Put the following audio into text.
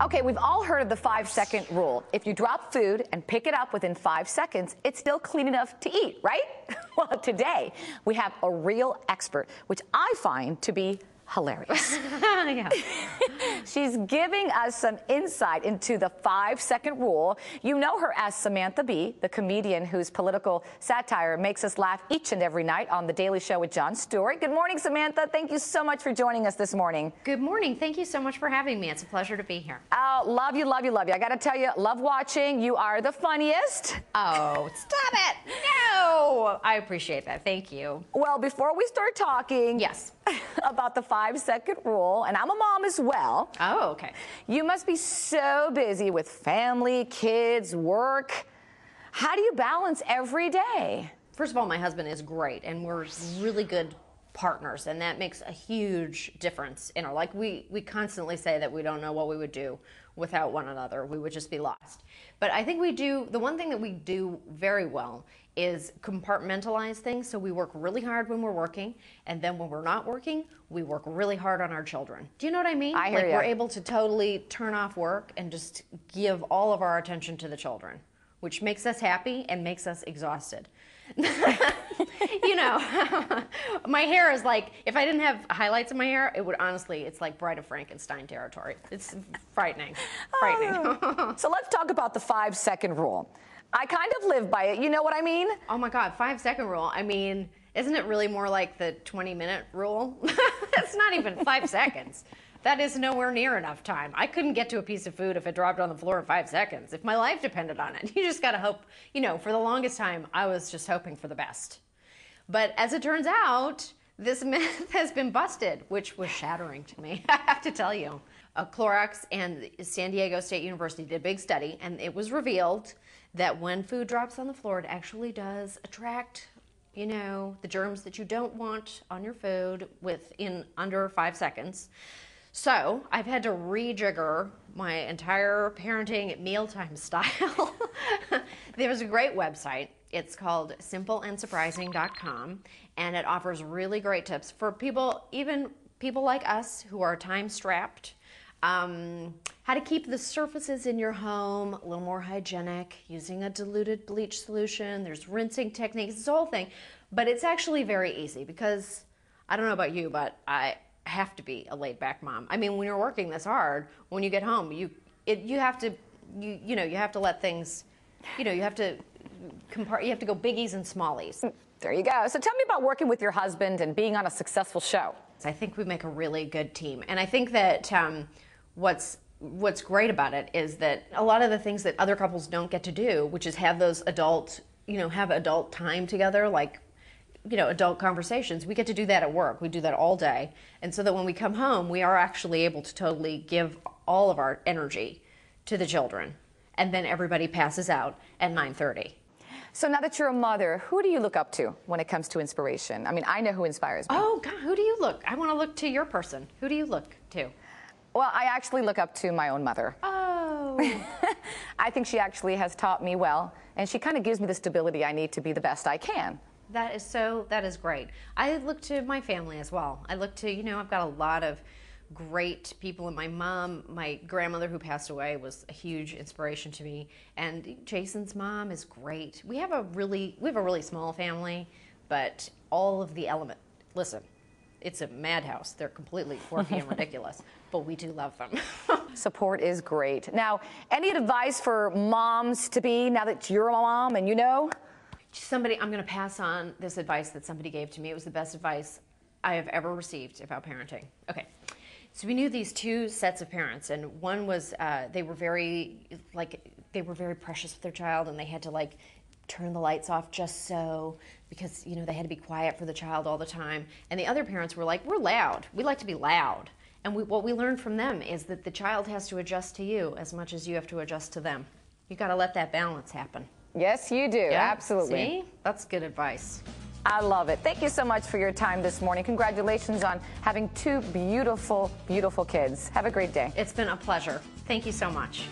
Okay, we've all heard of the 5-second rule. If you drop food and pick it up within 5 seconds, it's still clean enough to eat, right? Well, today we have a real expert, which I find to be hilarious. Yeah. She's giving us some insight into the 5-second rule. You know her as Samantha Bee, the comedian whose political satire makes us laugh each and every night on The Daily Show with Jon Stewart. Good morning, Samantha. Thank you so much for joining us this morning. Good morning. Thank you so much for having me. It's a pleasure to be here. Oh, love you, love you, love you. I got to tell you, love watching. You are the funniest. Oh, stop it. No. I appreciate that. Thank you. Well, before we start talking Yes. about the 5-second rule, and I'm a mom as well. Oh, okay. You must be so busy with family, kids, work. How do you balance every day? First of all, my husband is great, and we're really good partners, and that makes a huge difference in our life. We constantly say that we don't know what we would do without one another. We would just be lost. But I think the one thing that we do very well is compartmentalize things. So we work really hard when we're working, and then when we're not working, we work really hard on our children. Do you know what I mean? I hear like ya. We're able to totally turn off work and just give all of our attention to the children, which makes us happy and makes us exhausted. You know, my hair is like, if I didn't have highlights in my hair, it would honestly, it's like Bride of Frankenstein territory. It's frightening, frightening. So let's talk about the 5-second rule. I kind of live by it. You know what I mean? Oh my God, 5-second rule. I mean, isn't it really more like the 20-minute rule? It's not even 5 seconds. That is nowhere near enough time. I couldn't get to a piece of food if it dropped on the floor in 5 seconds, if my life depended on it. You just gotta hope, you know, for the longest time, I was just hoping for the best. But as it turns out, this myth has been busted, which was shattering to me, I have to tell you. Clorox and San Diego State University did a big study, and it was revealed that when food drops on the floor, it actually does attract, you know, the germs that you don't want on your food within under 5 seconds. So I've had to rejigger my entire parenting mealtime style. There's a great website. It's called simpleandsurprising.com, and it offers really great tips for people, even people like us who are time-strapped. How to keep the surfaces in your home a little more hygienic, using a diluted bleach solution. There's rinsing techniques, this whole thing. But it's actually very easy because, I don't know about you, but I have to be a laid-back mom. I mean, when you're working this hard, when you get home, you have to let things, you have to go biggies and smallies. There you go. So tell me about working with your husband and being on a successful show. I think we make a really good team, and I think that what's great about it is that a lot of the things that other couples don't get to do, which is have those adult time together, like, adult conversations. We get to do that at work. We do that all day. And so that when we come home, we are actually able to totally give all of our energy to the children. And then everybody passes out at 9:30. So now that you're a mother, who do you look up to when it comes to inspiration? I mean, I know who inspires me. Oh, God, who do you look? I want to look to your person. Who do you look to? Well, I actually look up to my own mother. Oh. I think she actually has taught me well, and she kind of gives me the stability I need to be the best I can. That is great. I look to my family as well. I look to, I've got a lot of great people, and my mom, my grandmother who passed away, was a huge inspiration to me, and Jason's mom is great. We have a really small family, but all of the listen, it's a madhouse. They're completely quirky and ridiculous, but we do love them. Support is great. Now, any advice for moms to be now that you're a mom and I'm going to pass on this advice that somebody gave to me. It was the best advice I have ever received about parenting. Okay. So we knew these two sets of parents, and one was they were very precious with their child, and they had to turn the lights off just so, because they had to be quiet for the child all the time. And the other parents were like, we're loud. We like to be loud. And what we learned from them is that the child has to adjust to you as much as you have to adjust to them. You got to let that balance happen. Yes, you do. Yeah? Absolutely. See? That's good advice. I love it. Thank you so much for your time this morning. Congratulations on having two beautiful, beautiful kids. Have a great day. It's been a pleasure. Thank you so much.